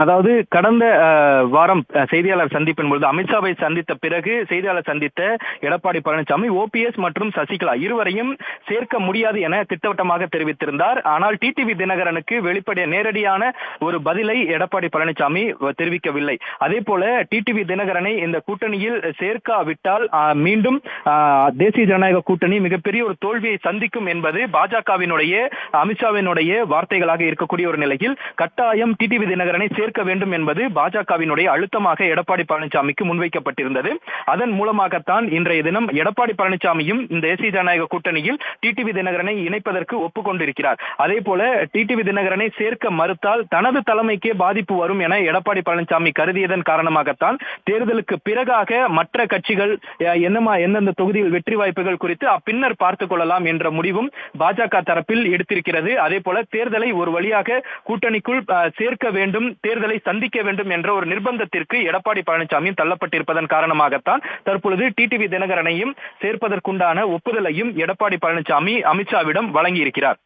அதாவது கடந்த வாரம் செய்தியாளர் சந்திப்பின் பொழுது அமித்ஷாவை சந்தித்த பிறகு செய்தியாளர் சந்தித்த எடப்பாடி பழனிசாமி ஓபிஎஸ் மற்றும் சசிகலா இருவரையும் சேர்க்க முடியாது என திட்டவட்டமாக தெரிவித்திருந்தார். ஆனால் டிடிவி தினகரனுக்கு வெளிப்படைய நேரடியான ஒரு பதிலை எடப்பாடி பழனிசாமி தெரிவிக்கவில்லை. அதே போல டிடிவி தினகரனை இந்த கூட்டணியில் சேர்க்காவிட்டால் மீண்டும் தேசிய ஜனநாயக கூட்டணி மிகப்பெரிய ஒரு தோல்வியை சந்திக்கும் என்பது பாஜகவினுடைய அமித்ஷாவினுடைய வார்த்தைகளாக இருக்கக்கூடிய ஒரு நிலையில் கட்டாயம் டிடிவி தினகரனை சேர்க்க வேண்டும் என்பது பாஜகவினுடைய அழுத்தமாக எடப்பாடி பழனிசாமிக்கு முன்வைக்கப்பட்டிருந்தது. அதன் மூலமாகத்தான் இன்றைய தினம் எடப்பாடி பழனிசாமியும் இந்த தேசிய ஜனநாயக கூட்டணியில் டிடிவி தினகரனை இணைப்பதற்கு ஒப்புக்கொண்டிருக்கிறார். அதே போல டிடிவி தினகரனை சேர்க்க மறுத்தால் தனது தலைமைக்கே பாதிப்பு வரும் என எடப்பாடி பழனிசாமி கருதியதன் காரணமாகத்தான் தேர்தலுக்கு பிறகாக மற்ற கட்சிகள் எந்தெந்த தொகுதியில் வெற்றி வாய்ப்புகள் குறித்து பின்னர் பார்த்துக் கொள்ளலாம் என்ற முடிவும் பாஜக தரப்பில் எடுத்திருக்கிறது. அதே போல தேர்தலை ஒரு வழியாக கூட்டணிக்குள் சேர்க்க வேண்டும், தேர்தலை சந்திக்க வேண்டும் என்ற ஒரு நிர்பந்தத்திற்கு எடப்பாடி பழனிசாமி தள்ளப்பட்டிருப்பதன் காரணமாகத்தான் தற்பொழுது டிடிவி தினகரனையும் சேர்ப்பதற்குண்டான ஒப்புதலையும் எடப்பாடி பழனிசாமி அமித்ஷாவிடம் வழங்கியிருக்கிறார்.